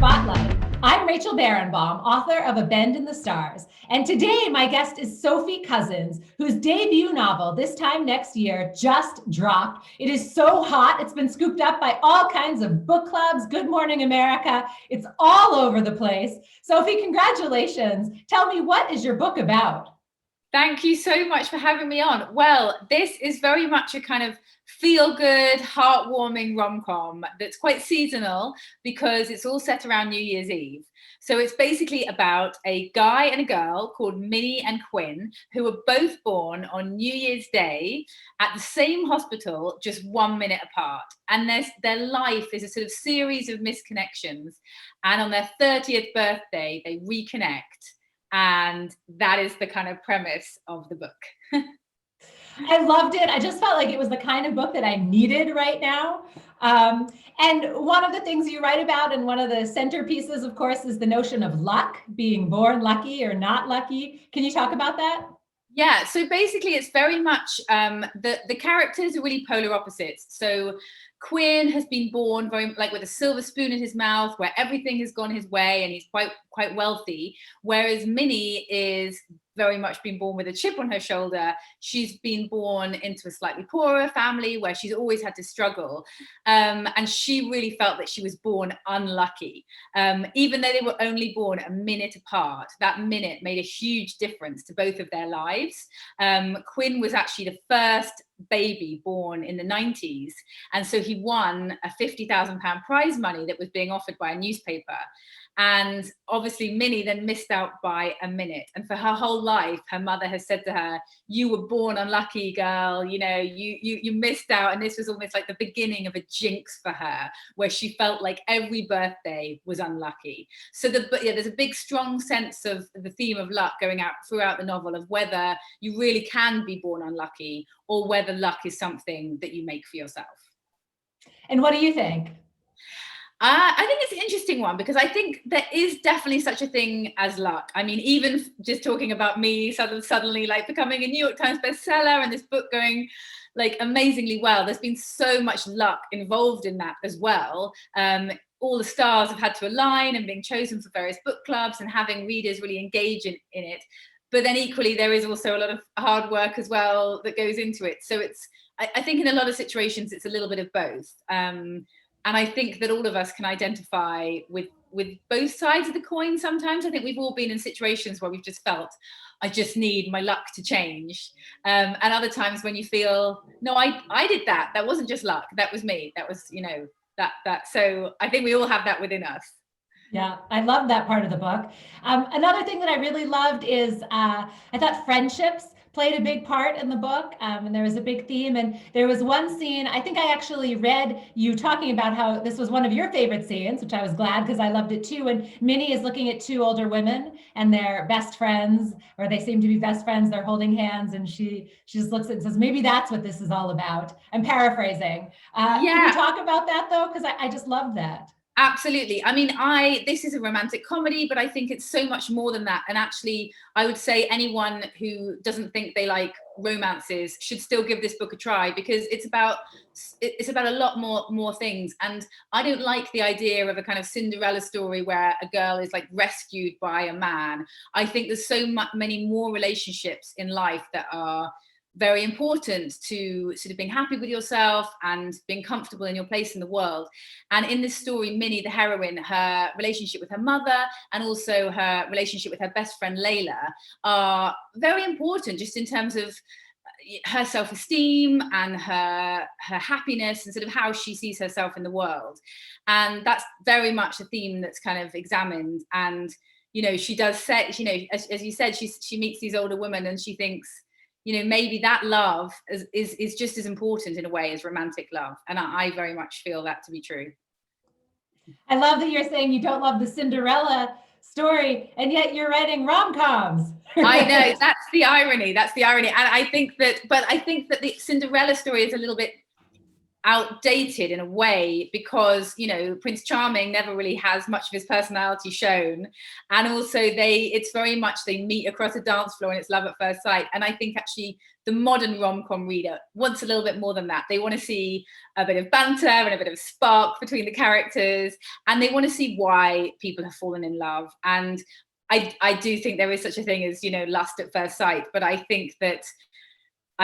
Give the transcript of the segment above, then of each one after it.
Spotlight. I'm Rachel Barenbaum, author of A Bend in the Stars. And today my guest is Sophie Cousens, whose debut novel, This Time Next Year, just dropped. It is so hot, it's been scooped up by all kinds of book clubs, Good Morning America. It's all over the place. Sophie, congratulations. Tell me, what is your book about? Thank you so much for having me on. Well, this is very much a kind of feel-good, heartwarming rom-com that's quite seasonal because it's all set around New Year's Eve. So it's basically about a guy and a girl called Minnie and Quinn who were both born on New Year's Day at the same hospital, just 1 minute apart. And their life is a sort of series of misconnections. And on their 30th birthday, they reconnect. And that is the kind of premise of the book. I loved it. I just felt like it was the kind of book that I needed right now. And one of the things you write about, and one of the centerpieces, of course, is the notion of luck, being born lucky or not lucky. Can you talk about that? Yeah, so basically it's very much, the characters are really polar opposites. So Quinn has been born very like with a silver spoon in his mouth, where everything has gone his way and he's quite wealthy, whereas Minnie is very much been born with a chip on her shoulder. She's been born into a slightly poorer family where she's always had to struggle. And she really felt that she was born unlucky. Even though they were only born a minute apart, that minute made a huge difference to both of their lives. Quinn was actually the first baby born in the 90s. And so he won a £50,000 prize money that was being offered by a newspaper. And obviously Minnie then missed out by a minute. And for her whole life, her mother has said to her, you were born unlucky, girl, you know, you missed out. And this was almost like the beginning of a jinx for her, where she felt like every birthday was unlucky. So there's a big, strong sense of the theme of luck going out throughout the novel, of whether you really can be born unlucky or whether luck is something that you make for yourself. And what do you think? I think it's an interesting one because I think there is definitely such a thing as luck. I mean, even just talking about me suddenly like becoming a New York Times bestseller and this book going like amazingly well, there's been so much luck involved in that as well. All the stars have had to align and being chosen for various book clubs and having readers really engage in it. But then equally, there is also a lot of hard work as well that goes into it. So I think in a lot of situations, it's a little bit of both. And I think that all of us can identify with both sides of the coin sometimes. I think we've all been in situations where we've just felt, I just need my luck to change. And other times when you feel, no, I did that. That wasn't just luck. That was me. That was, you know, that. So I think we all have that within us. Yeah, I love that part of the book. Another thing that I really loved is I thought friendships played a big part in the book, and there was a big theme. And there was one scene, I think I actually read you talking about how this was one of your favorite scenes, which I was glad because I loved it too. And Minnie is looking at two older women and they're best friends, or they seem to be best friends. They're holding hands, and she just looks at it and says, maybe that's what this is all about. I'm paraphrasing. Can you talk about that though? Because I just love that. Absolutely. I mean, this is a romantic comedy, but I think it's so much more than that. And actually, I would say anyone who doesn't think they like romances should still give this book a try, because it's about a lot more things. And I don't like the idea of a kind of Cinderella story where a girl is like rescued by a man. I think there's so many more relationships in life that are very important to sort of being happy with yourself and being comfortable in your place in the world. And in this story, Minnie, the heroine, her relationship with her mother and also her relationship with her best friend Layla are very important, just in terms of her self-esteem and her happiness and sort of how she sees herself in the world. And that's very much a theme that's kind of examined. And, you know, she does say, you know, as you said, she meets these older women and she thinks, you know, maybe that love is just as important in a way as romantic love. And I very much feel that to be true. I love that you're saying you don't love the Cinderella story, and yet you're writing rom-coms. I know, that's the irony. And I think that the Cinderella story is a little bit, outdated in a way, because Prince Charming never really has much of his personality shown, and also it's very much they meet across a dance floor and it's love at first sight. And I think actually the modern rom-com reader wants a little bit more than that. They want to see a bit of banter and a bit of spark between the characters, and they want to see why people have fallen in love. And I do think there is such a thing as lust at first sight, but I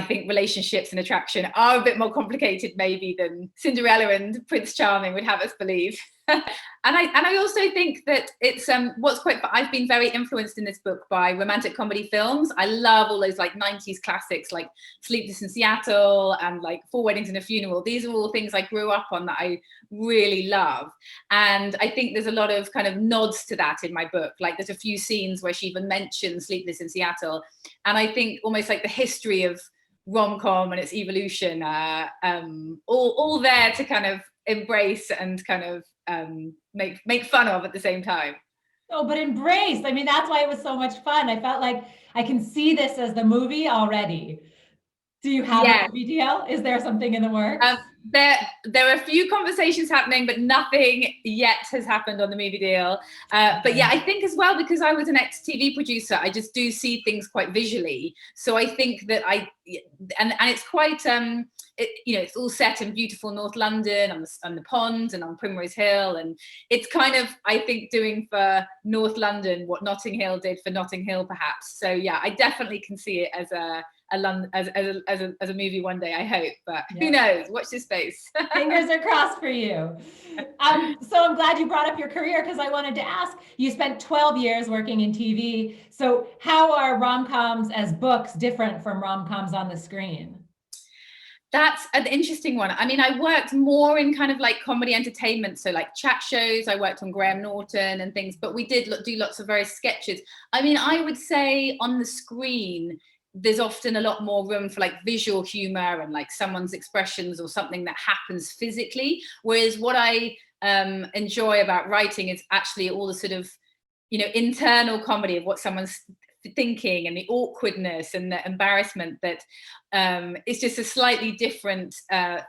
think relationships and attraction are a bit more complicated maybe than Cinderella and Prince Charming would have us believe. And I also think that it's I've been very influenced in this book by romantic comedy films. I love all those like 90s classics like Sleepless in Seattle and like Four Weddings and a Funeral. These are all things I grew up on that I really love. And I think there's a lot of kind of nods to that in my book. Like there's a few scenes where she even mentions Sleepless in Seattle. And I think almost like the history of rom-com and its evolution all there to kind of embrace and kind of make fun of at the same time. Oh, but embrace. I mean, that's why it was so much fun. I felt like I can see this as the movie already. Do you have a movie deal? Is there something in the works? There are a few conversations happening, but nothing yet has happened on the movie deal. But yeah, I think as well, because I was an ex-TV producer, I just do see things quite visually. So I think that and it's quite, it's all set in beautiful North London on the pond and on Primrose Hill. And it's kind of, I think, doing for North London what Notting Hill did for Notting Hill, perhaps. So yeah, I definitely can see it as a movie one day, I hope, but who knows? Watch this space. Fingers are crossed for you. So I'm glad you brought up your career, because I wanted to ask, you spent 12 years working in TV. So how are rom-coms as books different from rom-coms on the screen? That's an interesting one. I mean, I worked more in kind of like comedy entertainment, so like chat shows. I worked on Graham Norton and things, but we did do lots of various sketches. I mean, I would say on the screen, there's often a lot more room for like visual humor and like someone's expressions or something that happens physically. Whereas what I enjoy about writing is actually all the sort of, internal comedy of what someone's thinking and the awkwardness and the embarrassment that it's just a slightly different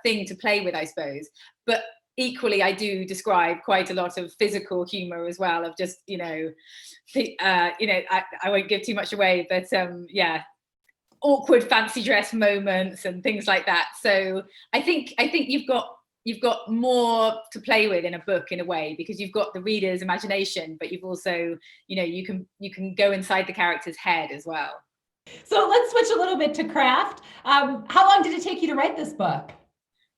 thing to play with, I suppose. But equally, I do describe quite a lot of physical humor as well, of just, I won't give too much away, but awkward fancy dress moments and things like that. So I think you've got more to play with in a book in a way, because you've got the reader's imagination, but you've also, you can go inside the character's head as well. So let's switch a little bit to craft. How long did it take you to write this book?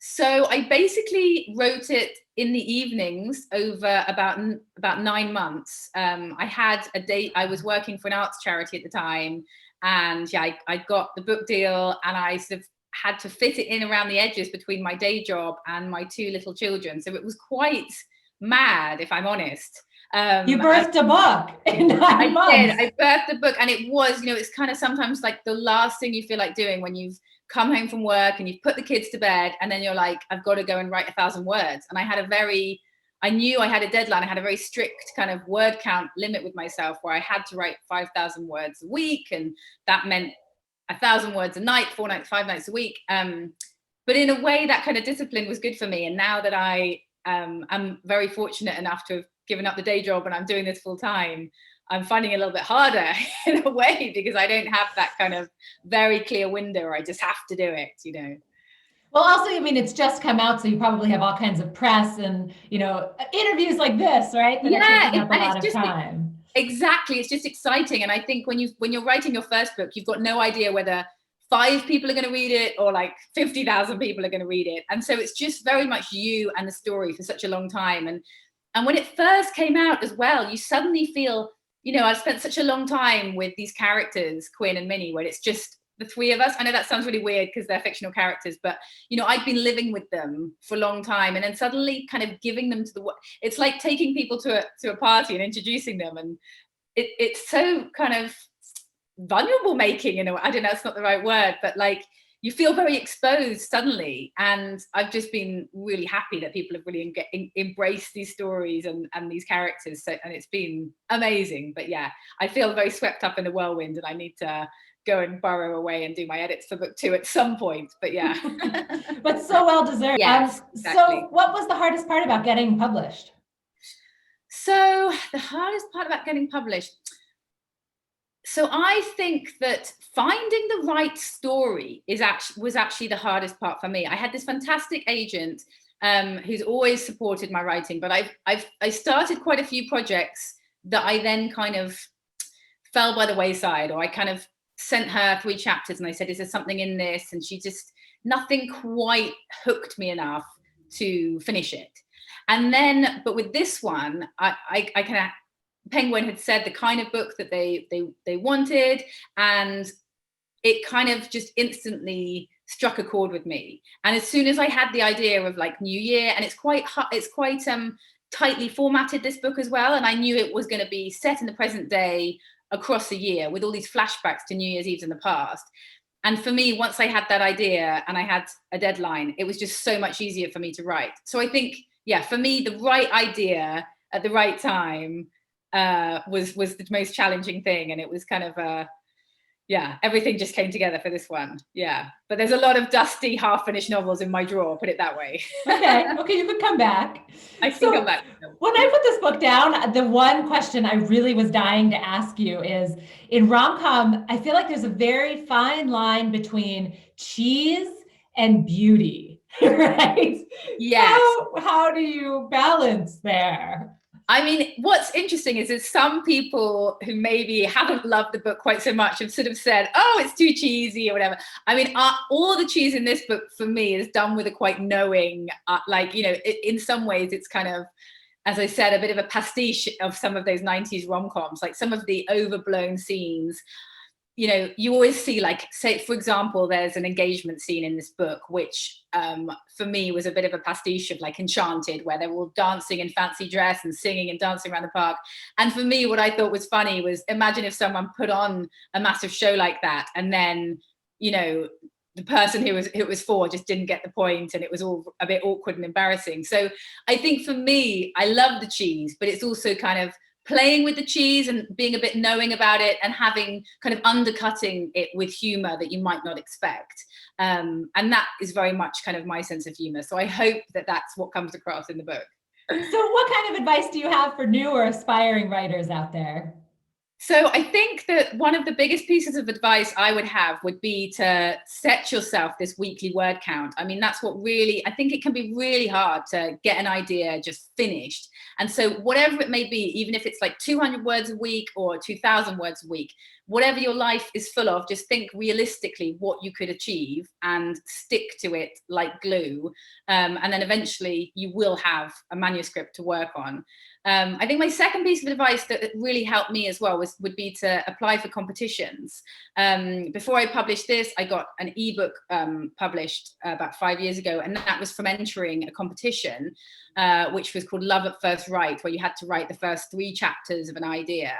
So I basically wrote it in the evenings over about 9 months. I had a date. I was working for an arts charity at the time. And I got the book deal, and I sort of had to fit it in around the edges between my day job and my 2 little children. So it was quite mad, if I'm honest. You birthed a book in 9 months. I birthed a book, and it was, it's kind of sometimes like the last thing you feel like doing when you've come home from work and you've put the kids to bed, and then you're like, I've got to go and write 1,000 words. And I knew I had a deadline. I had a very strict kind of word count limit with myself, where I had to write 5,000 words a week. And that meant 1,000 words a night, 4 nights, 5 nights a week. But in a way, that kind of discipline was good for me. And now that I'm very fortunate enough to have given up the day job and I'm doing this full time, I'm finding it a little bit harder in a way, because I don't have that kind of very clear window where I just have to do it, Well, also, I mean, it's just come out, so you probably have all kinds of press and, interviews like this, right? That are taking up a lot of time. Exactly. It's just exciting. And I think when you're writing your first book, you've got no idea whether 5 people are going to read it or like 50,000 people are going to read it. And so it's just very much you and the story for such a long time. And when it first came out as well, you suddenly feel, I've spent such a long time with these characters, Quinn and Minnie, where it's just the 3 of us. I know that sounds really weird because they're fictional characters, but I've been living with them for a long time, and then suddenly kind of giving them to it's like taking people to a party and introducing them, and it's so kind of vulnerable making, I don't know, it's not the right word, but like you feel very exposed suddenly. And I've just been really happy that people have really embraced these stories and these characters. So, and it's been amazing. But yeah, I feel very swept up in the whirlwind, and I need to go and burrow away and do my edits for book 2 at some point. But yeah. But so well deserved. Yes, exactly. So what was the hardest part about getting published? So the hardest part about getting published. So I think that finding the right story was actually the hardest part for me. I had this fantastic agent who's always supported my writing, but I started quite a few projects that I then kind of fell by the wayside, or I kind of sent her 3 chapters and I said, is there something in this? And she just, nothing quite hooked me enough to finish it. And then, but with this one, I kind of, Penguin had said the kind of book that they wanted, and it kind of just instantly struck a chord with me. And as soon as I had the idea of like New Year, and it's quite tightly formatted, this book as well, and I knew it was going to be set in the present day across a year with all these flashbacks to New Year's Eve in the past. And for me, once I had that idea and I had a deadline, it was just so much easier for me to write. So I think, yeah, for me, the right idea at the right time was the most challenging thing. And it was kind of yeah, everything just came together for this one. Yeah, but there's a lot of dusty half-finished novels in my drawer, put it that way. Okay, you could come back. I can come back. When I put this book down, the one question I really was dying to ask you is, in rom-com, I feel like there's a very fine line between cheese and beauty, right? Yes. How do you balance there? I mean, what's interesting is some people who maybe haven't loved the book quite so much have sort of said, oh, it's too cheesy or whatever. I mean, all the cheese in this book for me is done with a quite knowing, like, you know, in some ways it's kind of, as I said, a bit of a pastiche of some of those 90s rom-coms, like some of the overblown scenes. You know, you always see, like, say, for example, there's an engagement scene in this book, which for me was a bit of a pastiche of like Enchanted, where they're all dancing in fancy dress and singing and dancing around the park. And for me, what I thought was funny was, imagine if someone put on a massive show like that, and then, you know, the person who it was for just didn't get the point, and it was all a bit awkward and embarrassing. So I think for me, I love the cheese, but it's also kind of playing with the cheese and being a bit knowing about it, and having kind of undercutting it with humor that you might not expect. And that is very much kind of my sense of humor. So I hope that that's what comes across in the book. So what kind of advice do you have for new or aspiring writers out there? So I think that one of the biggest pieces of advice I would have would be to set yourself this weekly word count. I mean, that's what really, I think it can be really hard to get an idea just finished. And so whatever it may be, even if it's like 200 words a week or 2,000 words a week, whatever your life is full of, just think realistically what you could achieve and stick to it like glue. And then eventually you will have a manuscript to work on. I think my second piece of advice that really helped me as well would be to apply for competitions. Before I published this, I got an ebook published about 5 years ago, and that was from entering a competition, which was called Love at First Write, where you had to write the first 3 chapters of an idea.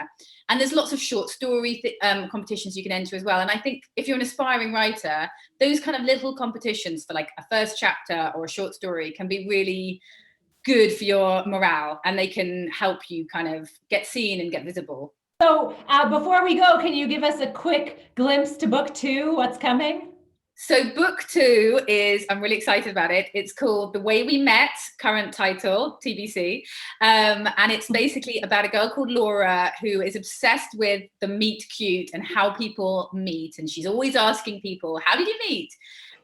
And there's lots of short story competitions you can enter as well. And I think if you're an aspiring writer, those kind of little competitions for like a first chapter or a short story can be really good for your morale, and they can help you kind of get seen and get visible. So before we go, can you give us a quick glimpse to book 2? What's coming? So book 2 is, I'm really excited about it. It's called The Way We Met, current title, TBC. And it's basically about a girl called Laura who is obsessed with the meet cute and how people meet. And she's always asking people, how did you meet?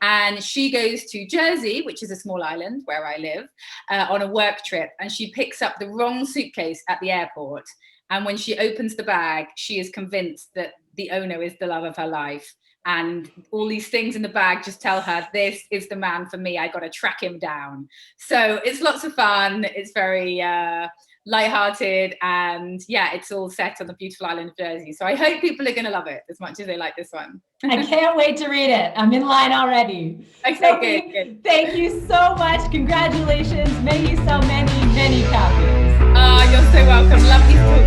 And she goes to Jersey, which is a small island where I live, on a work trip. And she picks up the wrong suitcase at the airport. And when she opens the bag, she is convinced that the owner is the love of her life. And all these things in the bag just tell her, this is the man for me. I got to track him down. So it's lots of fun. It's very lighthearted. And yeah, it's all set on the beautiful island of Jersey. So I hope people are going to love it as much as they like this one. I can't wait to read it. I'm in line already. Okay, Sophie, good. Thank you so much. Congratulations. May you sell many, many copies. You're so welcome. Lovely to talk